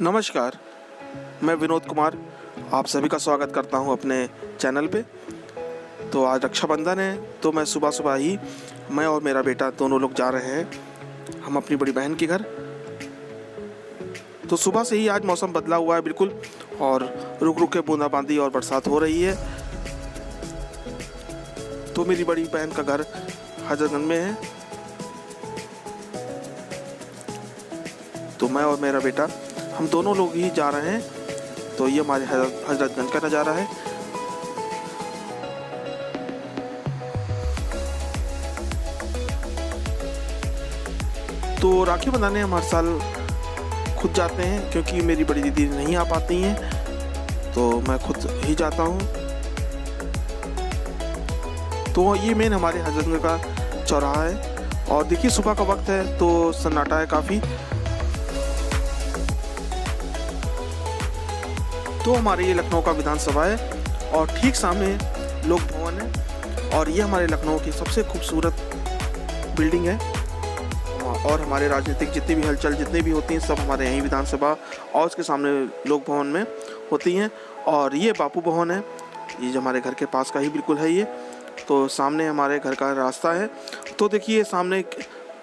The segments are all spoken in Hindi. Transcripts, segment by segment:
नमस्कार, मैं विनोद कुमार आप सभी का स्वागत करता हूं अपने चैनल पे। तो आज रक्षाबंधन है, तो मैं सुबह सुबह ही मैं और मेरा बेटा दोनों लोग जा रहे हैं हम अपनी बड़ी बहन के घर। तो सुबह से ही आज मौसम बदला हुआ है बिल्कुल, और रुक रुक के बूंदाबांदी और बरसात हो रही है। तो मेरी बड़ी बहन का घर हजरतगंज में है, तो मैं और मेरा बेटा हम दोनों लोग ही जा रहे हैं। तो ये हमारे हजरतगंज का नज़ारा है। तो राखी बंधाने हम हर साल खुद जाते हैं, क्योंकि मेरी बड़ी दीदी नहीं आ पाती हैं, तो मैं खुद ही जाता हूँ। तो ये मेन हमारे हजरतगंज का चौराहा है, और देखिए सुबह का वक्त है तो सन्नाटा है काफ़ी। तो हमारे ये लखनऊ का विधानसभा है, और ठीक सामने लोक भवन है, और ये हमारे लखनऊ की सबसे खूबसूरत बिल्डिंग है। और हमारे राजनीतिक जितनी भी हलचल जितनी भी होती हैं सब हमारे यहीं विधानसभा और उसके सामने लोक भवन में होती हैं। और ये बापू भवन है, ये जो हमारे घर के पास का ही बिल्कुल है ये। तो सामने हमारे घर का रास्ता है। तो देखिए सामने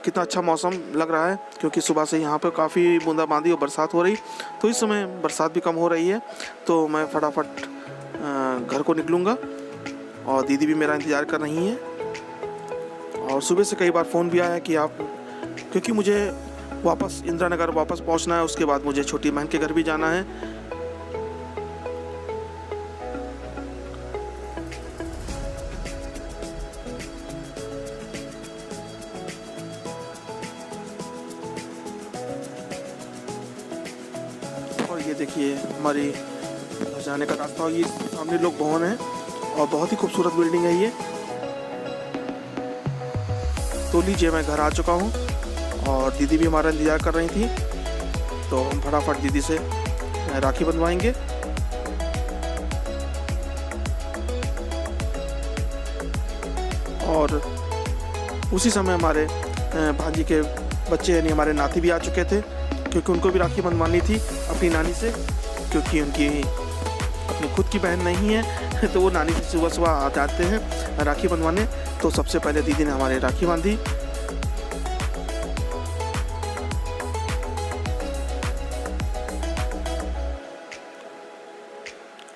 कितना अच्छा मौसम लग रहा है, क्योंकि सुबह से यहाँ पे काफ़ी बूंदाबांदी और बरसात हो रही। तो इस समय बरसात भी कम हो रही है, तो मैं फटाफट घर को निकलूँगा, और दीदी भी मेरा इंतज़ार कर रही हैं। और सुबह से कई बार फ़ोन भी आया कि आप, क्योंकि मुझे वापस इंदिरा नगर वापस पहुँचना है, उसके बाद मुझे छोटी बहन के घर भी जाना है। और ये देखिए हमारी जाने का रास्ता, और ये सामने लोक भवन है, और बहुत ही खूबसूरत बिल्डिंग है ये। तो लीजिए मैं घर आ चुका हूँ, और दीदी भी हमारा इंतज़ार कर रही थी, तो हम फटाफट दीदी से राखी बंधवाएंगे। और उसी समय हमारे भांजी के बच्चे यानी हमारे नाती भी आ चुके थे, क्योंकि उनको भी राखी बंधवानी थी अपनी नानी से, क्योंकि उनकी अपनी खुद की बहन नहीं है। तो वो नानी से सुबह सुबह आ जाते हैं राखी बंधवाने। तो सबसे पहले दीदी ने हमारे राखी बांधी।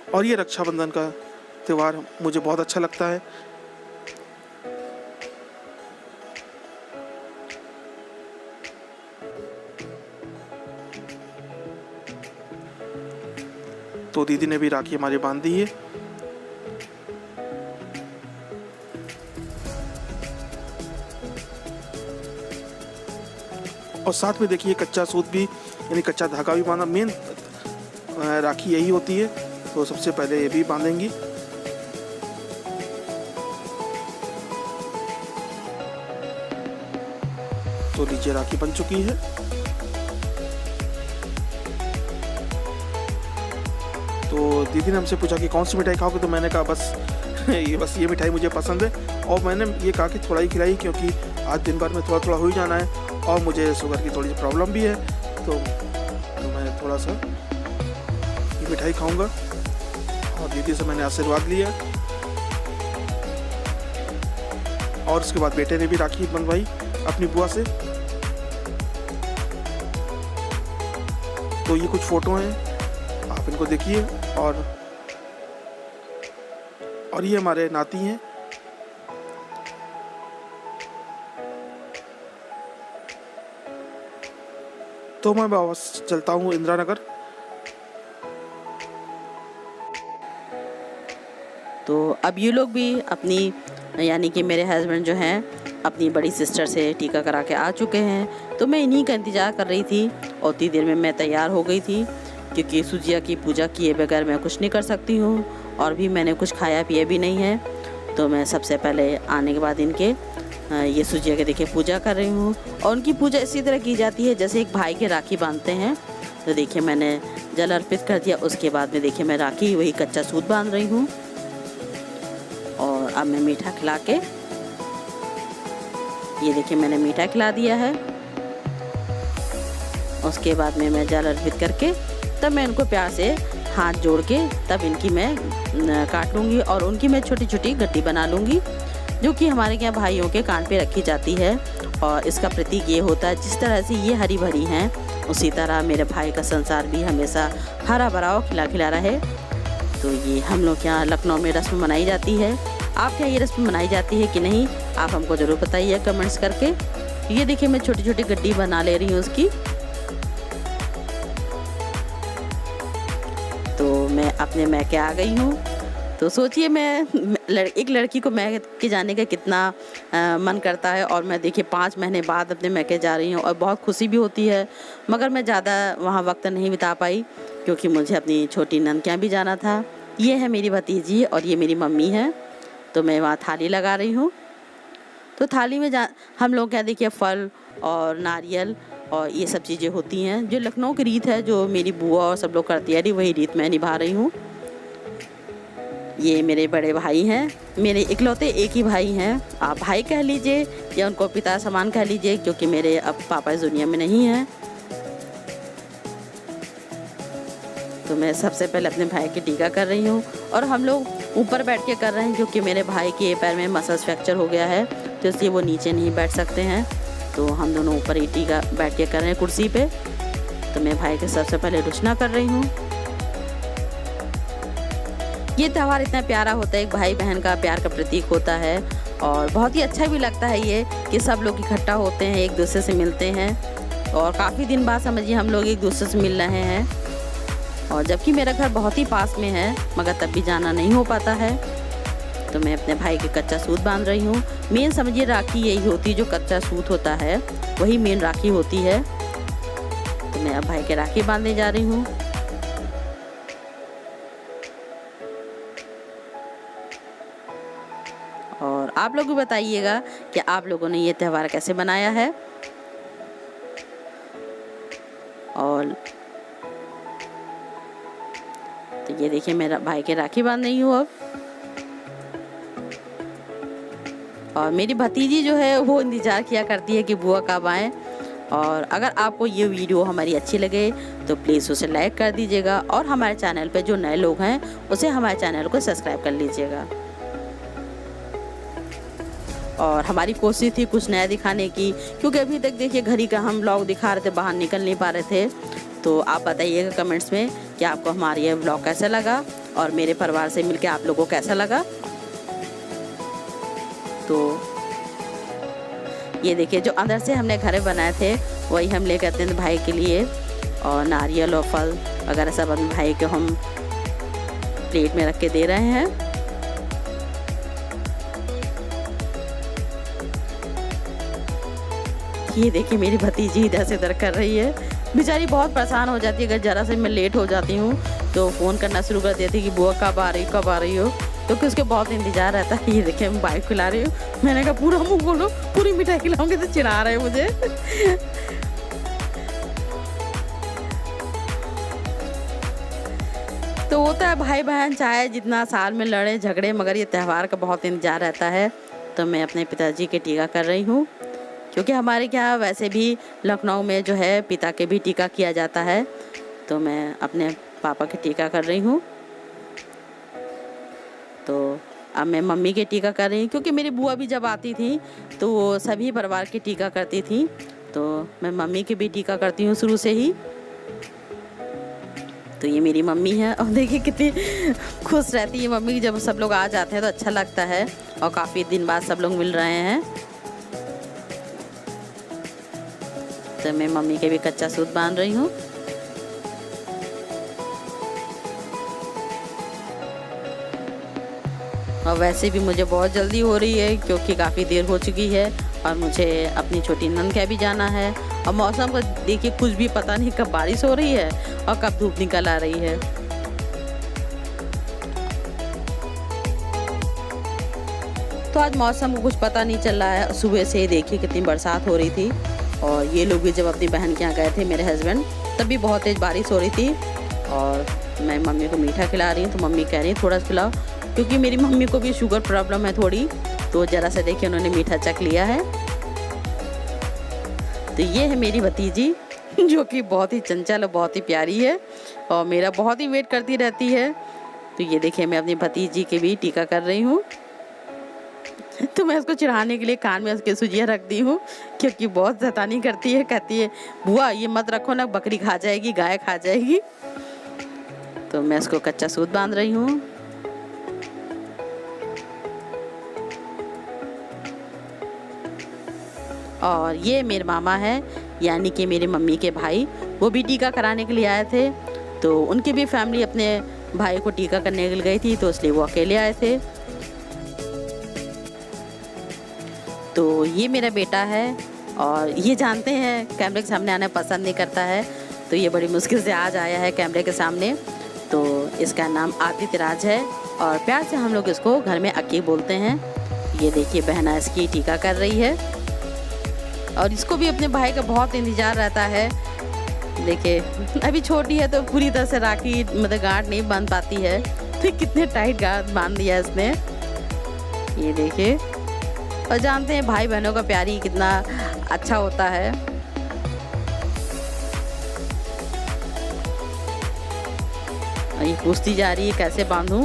और ये रक्षाबंधन का त्यौहार मुझे बहुत अच्छा लगता है। तो दीदी ने भी राखी हमारी बांध दी है। और साथ में देखिए कच्चा सूत भी यानी कच्चा धागा भी बांधा। मेन राखी यही होती है, तो सबसे पहले ये भी बांधेंगी। तो नीचे राखी बन चुकी है। तो दीदी ने हमसे पूछा कि कौन सी मिठाई खाओगे, तो मैंने कहा बस ये मिठाई मुझे पसंद है। और मैंने ये कहा कि थोड़ा ही खिलाई, क्योंकि आज दिन भर में थोड़ा थोड़ा हो ही जाना है, और मुझे शुगर की थोड़ी सी प्रॉब्लम भी है, तो मैं थोड़ा सा ये मिठाई खाऊंगा। और दीदी से मैंने आशीर्वाद लिया, और उसके बाद बेटे ने भी राखी बनवाई अपनी बुआ से। तो ये कुछ फ़ोटो हैं, आप इनको देखिए। और ये हमारे नाती हैं। तो मैं वापस चलता हूँ इंदिरा नगर। तो अब ये लोग भी अपनी यानी कि मेरे हस्बैंड जो हैं अपनी बड़ी सिस्टर से टीका करा के आ चुके हैं। तो मैं इन्हीं का इंतज़ार कर रही थी, और उतनी देर में मैं तैयार हो गई थी, क्योंकि सूजिया की पूजा किए बगैर मैं कुछ नहीं कर सकती हूँ, और भी मैंने कुछ खाया पिया भी नहीं है। तो मैं सबसे पहले आने के बाद इनके ये सूजिया के देखिए पूजा कर रही हूँ। और उनकी पूजा इसी तरह की जाती है जैसे एक भाई के राखी बांधते हैं। तो देखिए मैंने जल अर्पित कर दिया, उसके बाद में देखिए मैं राखी वही कच्चा सूत बांध रही हूँ। और अब मैं मीठा खिला के, ये देखिए मैंने मीठा खिला दिया है। उसके बाद में मैं जल अर्पित करके तब मैं उनको प्यार से हाथ जोड़ के तब इनकी मैं काट लूँगी और उनकी मैं छोटी छोटी गड्डी बना लूँगी, जो कि हमारे यहाँ भाइयों के कान पे रखी जाती है। और इसका प्रतीक ये होता है, जिस तरह से ये हरी भरी हैं उसी तरह मेरे भाई का संसार भी हमेशा हरा भरा और खिला खिला रहे। तो ये हम लोग यहाँ लखनऊ में रस्म मनाई जाती है। आपके यहाँ ये रस्म मनाई जाती है कि नहीं, आप हमको ज़रूर बताइए कमेंट्स करके। ये देखिए मैं छोटी छोटी गड्डी बना ले रही हूँ उसकी। तो मैं अपने मैके आ गई हूँ। तो सोचिए मैं एक लड़की को मैके जाने का कितना मन करता है, और मैं देखिए 5 महीने बाद अपने मैके जा रही हूँ और बहुत खुशी भी होती है। मगर मैं ज़्यादा वहाँ वक्त नहीं बिता पाई क्योंकि मुझे अपनी छोटी नंद के यहाँ भी जाना था। ये है मेरी भतीजी और ये मेरी मम्मी है। तो मैं वहाँ थाली लगा रही हूँ। तो थाली में हम लोग क्या देखिए फल और नारियल और ये सब चीज़ें होती हैं, जो लखनऊ की रीत है, जो मेरी बुआ और सब लोग करती है, वही रीत मैं निभा रही हूँ। ये मेरे बड़े भाई हैं, मेरे इकलौते एक ही भाई हैं। आप भाई कह लीजिए या उनको पिता समान कह लीजिए, क्योंकि मेरे अब पापा इस दुनिया में नहीं हैं। तो मैं सबसे पहले अपने भाई की टीका कर रही हूँ और हम लोग ऊपर बैठ के कर रहे हैं क्योंकि मेरे भाई के पैर में मसल्स फ्रैक्चर हो गया है, तो इसलिए वो नीचे नहीं बैठ सकते हैं। तो हम दोनों ऊपर ही टीका बैठ के कर रहे हैं कुर्सी पे। तो मैं भाई के सबसे पहले रुचना कर रही हूँ। ये त्यौहार इतना प्यारा होता है, एक भाई बहन का प्यार का प्रतीक होता है और बहुत ही अच्छा भी लगता है ये कि सब लोग इकट्ठा होते हैं, एक दूसरे से मिलते हैं। और काफ़ी दिन बाद समझिए हम लोग एक दूसरे से मिल रहे हैं, और जबकि मेरा घर बहुत ही पास में है मगर तब भी जाना नहीं हो पाता है। तो मैं अपने भाई के कच्चा सूत बांध रही हूँ। मेन समझिए राखी यही होती है, जो कच्चा सूत होता है वही मेन राखी होती है। तो मैं अब भाई के राखी बांधने जा रही हूँ। और आप लोग भी बताइएगा कि आप लोगों ने ये त्यौहार कैसे मनाया है। और तो ये देखिए मेरा भाई के राखी बांध रही हूँ अब। और मेरी भतीजी जो है वो इंतज़ार किया करती है कि बुआ कब आए। और अगर आपको ये वीडियो हमारी अच्छी लगे तो प्लीज़ उसे लाइक कर दीजिएगा, और हमारे चैनल पे जो नए लोग हैं उसे हमारे चैनल को सब्सक्राइब कर लीजिएगा। और हमारी कोशिश थी कुछ नया दिखाने की, क्योंकि अभी तक देखिए घर ही का हम व्लॉग दिखा रहे थे, बाहर निकल नहीं पा रहे थे। तो आप बताइएगा कमेंट्स में कि आपको हमारा ये व्लॉग कैसा लगा और मेरे परिवार से मिलके आप लोगों को कैसा लगा। तो ये देखिए जो अंदर से हमने घर बनाए थे वही हम लेकर आते हैं भाई के लिए, और नारियल और फल वगैरह सब अपने भाई को हम प्लेट में रख के दे रहे हैं। ये देखिए मेरी भतीजी इधर से उधर कर रही है, बेचारी बहुत परेशान हो जाती है। अगर ज़रा से मैं लेट हो जाती हूँ तो फ़ोन करना शुरू कर देती है कि बुआ कब आ रही हो, क्योंकि उसके बहुत इंतज़ार रहता है। ये देखिए मैं बाइक खिला रही हूँ, मैंने कहा पूरा मुँह खोलो, पूरी मिठाई खिलाऊंगी तो चिढ़ा रहे मुझे। तो होता है भाई बहन चाहे जितना साल में लड़े झगड़े, मगर ये त्यौहार का बहुत इंतज़ार रहता है। तो मैं अपने पिताजी के टीका कर रही हूँ, क्योंकि हमारे क्या वैसे भी लखनऊ में जो है पिता के भी टीका किया जाता है। तो मैं अपने पापा के टीका कर रही हूँ। तो अब मैं मम्मी के टीका कर रही हूँ, क्योंकि मेरी बुआ भी जब आती थी तो वो सभी परिवार के टीका करती थी। तो मैं मम्मी के भी टीका करती हूँ शुरू से ही। तो ये मेरी मम्मी है, और देखिए कितनी खुश रहती है मम्मी, जब सब लोग आ जाते हैं तो अच्छा लगता है, और काफ़ी दिन बाद सब लोग मिल रहे हैं। तो मैं मम्मी के भी कच्चा सूत बांध रही हूँ। और वैसे भी मुझे बहुत जल्दी हो रही है, क्योंकि काफ़ी देर हो चुकी है और मुझे अपनी छोटी नंद के भी जाना है। और मौसम का देखिए कुछ भी पता नहीं, कब बारिश हो रही है और कब धूप निकल आ रही है। तो आज मौसम को कुछ पता नहीं चल रहा है। सुबह से देखिए कितनी बरसात हो रही थी, और ये लोग भी जब अपनी बहन के यहाँ गए थे मेरे हस्बैंड, तब भी बहुत तेज़ बारिश हो रही थी। और मैं मम्मी को मीठा खिला रही हूँ, तो मम्मी कह रही है थोड़ा सा खिलाओ, क्योंकि मेरी मम्मी को भी शुगर प्रॉब्लम है थोड़ी। तो ज़रा सा देखिए उन्होंने मीठा चख लिया है। तो ये है मेरी भतीजी, जो कि बहुत ही चंचल और बहुत ही प्यारी है और मेरा बहुत ही वेट करती रहती है। तो ये देखिए मैं अपनी भतीजी के भी टीका कर रही हूँ। तो मैं उसको चिढ़ाने के लिए कान में उसके सुजियाँ रख दी हूँ, क्योंकि बहुत शैतानी करती है। कहती है बुआ ये मत रखो ना, बकरी खा जाएगी, गाय खा जाएगी। तो मैं उसको कच्चा सूत बांध रही हूँ। और ये मेरे मामा है, यानी कि मेरी मम्मी के भाई, वो भी टीका कराने के लिए आए थे। तो उनकी भी फैमिली अपने भाई को टीका करने के लिए गई थी, तो इसलिए वो अकेले आए थे। तो ये मेरा बेटा है और ये जानते हैं कैमरे के सामने आना पसंद नहीं करता है, तो ये बड़ी मुश्किल से आज आया है कैमरे के सामने। तो इसका नाम आदित्य राज है और प्यार से हम लोग इसको घर में अक्की बोलते हैं। ये देखिए बहना इसकी टीका कर रही है और इसको भी अपने भाई का बहुत इंतज़ार रहता है। देखिए अभी छोटी है तो पूरी तरह से राखी मतलब गांठ नहीं बांध पाती है, तो कितने टाइट गांठ बांध दिया इसने। ये देखिए, और जानते हैं भाई बहनों का प्यार ही कितना अच्छा होता है। और ये पूछती जा रही है कैसे बांधूं।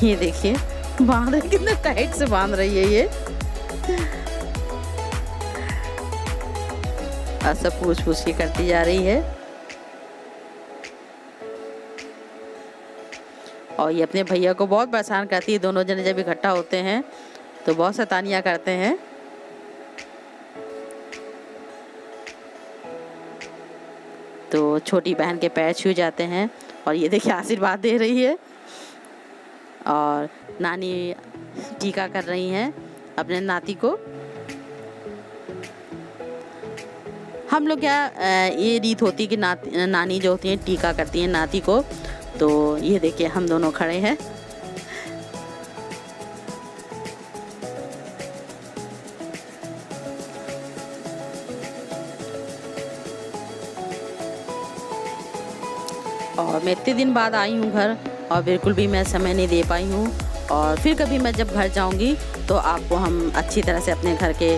ये देखिए बांध रही, कितने टाइट से बांध रही है ये। और सब पूछ पूछ के करती जा रही है। और ये अपने भैया को बहुत परेशान करती है। दोनों जने जब इकट्ठा होते हैं तो बहुत शैतानियाँ करते हैं। तो छोटी बहन के पैर छू जाते हैं और ये देखिए आशीर्वाद दे रही है। और नानी टीका कर रही हैं अपने नाती को। हम लोग क्या ये रीत होती है कि नानी जो होती है टीका करती हैं नाती को। तो ये देखिए हम दोनों खड़े हैं। और मैं इतने दिन बाद आई हूँ घर और बिल्कुल भी मैं समय नहीं दे पाई हूँ। और फिर कभी मैं जब घर जाऊँगी तो आपको हम अच्छी तरह से अपने घर के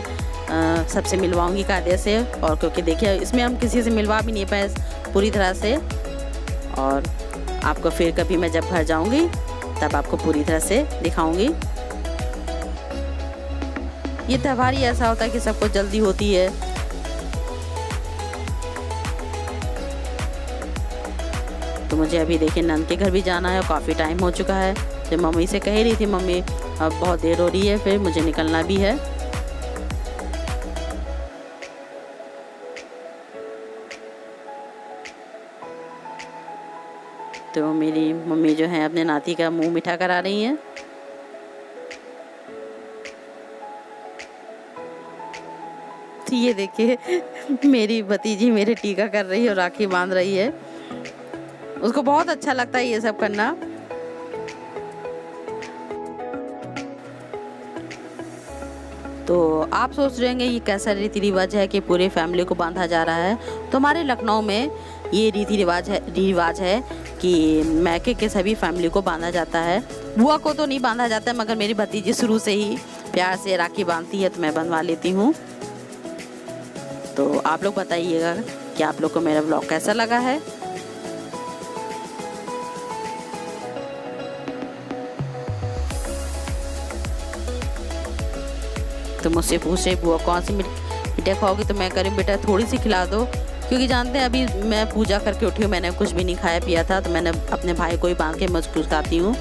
सबसे मिलवाऊंगी कायदे से। और क्योंकि देखिए इसमें हम किसी से मिलवा भी नहीं पाए पूरी तरह से। और आपको फिर कभी मैं जब घर जाऊंगी तब आपको पूरी तरह से दिखाऊंगी। ये त्यौहार ही ऐसा होता है कि सबको जल्दी होती है। तो मुझे अभी देखिए नंद के घर भी जाना है और काफ़ी टाइम हो चुका है। तो मम्मी से कह रही थी मम्मी अब बहुत देर हो रही है, फिर मुझे निकलना भी है। तो मेरी मम्मी जो है अपने नाती का मुंह मीठा करा रही हैं। तो ये देखिए मेरी भतीजी मेरे टीका कर रही है और राखी बांध रही है। उसको बहुत अच्छा लगता है ये सब करना। तो आप सोच रहे होंगे ये कैसा रीति रिवाज है कि पूरे फैमिली को बांधा जा रहा है। तो हमारे लखनऊ में ये रीति रिवाज है कि मैके के सभी फैमिली को बांधा जाता है। बुआ को तो नहीं बांधा जाता है, मगर मेरी भतीजी शुरू से ही प्यार से राखी बांधती है तो मैं बंधवा लेती हूँ। तो आप लोग बताइएगा कि आप लोग को मेरा ब्लॉग कैसा लगा है। तो मुझसे पूछ रहे बुआ कौन सी मिठाई खाओगी, तो मैं कह बेटा थोड़ी सी खिला दो, क्योंकि जानते हैं अभी मैं पूजा करके उठी हूँ, मैंने कुछ भी नहीं खाया पिया था। तो मैंने अपने भाई को ही बांध के मुस्कुराती हूँ।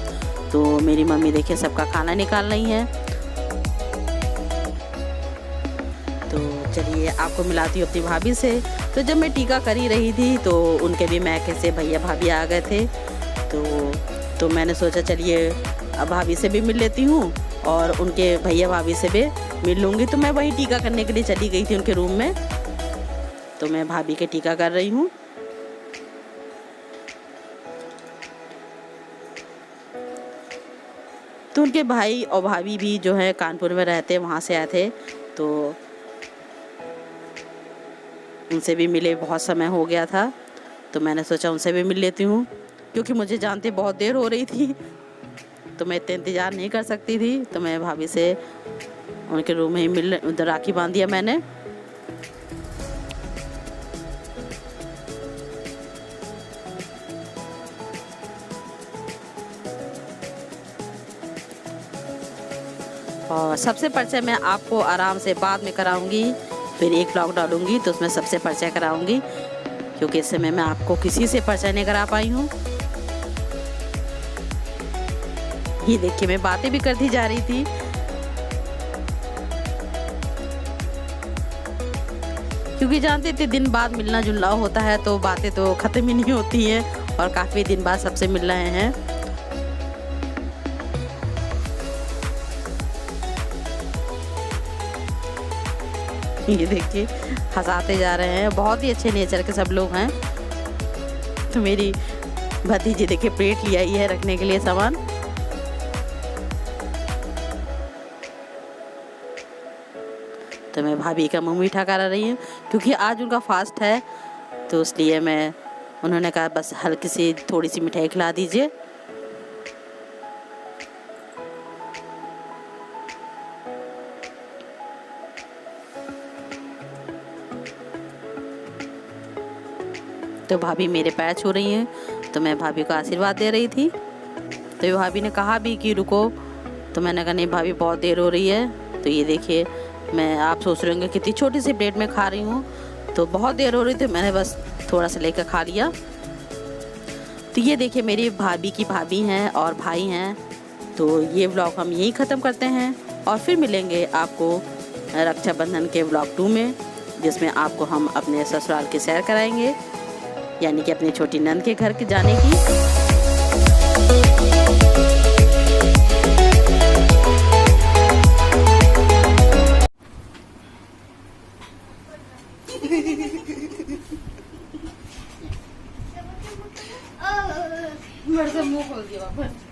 तो मेरी मम्मी देखिए सबका खाना निकाल रही हैं। तो चलिए आपको मिलाती हूँ अपनी भाभी से। तो जब मैं टीका कर ही रही थी तो उनके भी मैके से भैया भाभी आ गए थे। तो मैंने सोचा चलिए अब भाभी से भी मिल लेती हूँ और उनके भैया भाभी से भी मिल लूँगी। तो मैं वही टीका करने के लिए चली गई थी उनके रूम में। तो मैं भाभी के टीका कर रही हूँ। तो उनके भाई और भाभी भी जो है कानपुर में रहते, वहाँ से आए थे। तो उनसे भी मिले, बहुत समय हो गया था। तो मैंने सोचा उनसे भी मिल लेती हूँ, क्योंकि मुझे जानते बहुत देर हो रही थी तो मैं इतना इंतज़ार नहीं कर सकती थी। तो मैं भाभी से उनके रूम में ही उधर राखी बांध दिया मैंने। और सबसे परिचय मैं आपको आराम से बाद में कराऊंगी, फिर एक ब्लॉग डालूंगी तो उसमें सबसे परिचय कराऊंगी, क्योंकि इस समय मैं आपको किसी से परिचय नहीं करा पाई हूँ। ये देखिए मैं बातें भी करती जा रही थी। क्योंकि जानते थे दिन बाद मिलना जुलना होता है तो बातें तो ख़त्म ही नहीं होती हैं, और काफ़ी दिन बाद सबसे मिल रहे हैं। ये देखिए हंसाते जा रहे हैं, बहुत ही अच्छे नेचर के सब लोग हैं। तो मेरी भतीजी देखिए प्लेट ले आई है रखने के लिए सामान। तो मैं भाभी का मुँह मीठा करा रही हूँ, क्योंकि आज उनका फास्ट है, तो इसलिए मैं उन्होंने कहा बस हल्की सी थोड़ी सी मिठाई खिला दीजिए। तो भाभी मेरे पैर छू रही हैं, तो मैं भाभी को आशीर्वाद दे रही थी। तो भाभी ने कहा भी कि रुको, तो मैंने कहा नहीं भाभी बहुत देर हो रही है। तो ये देखिए मैं, आप सोच रहे होंगे कितनी छोटी सी प्लेट में खा रही हूँ, तो बहुत देर हो रही थी, मैंने बस थोड़ा सा लेकर खा लिया। तो ये देखिए मेरी भाभी की भाभी हैं और भाई हैं। तो ये व्लॉग हम यहीं ख़त्म करते हैं, और फिर मिलेंगे आपको रक्षाबंधन के व्लॉग 2 में, जिसमें आपको हम अपने ससुराल की सैर कराएंगे, यानी कि अपनी छोटी नंद के घर के जाने की। मेरे से मुंह खोल दिया वापस।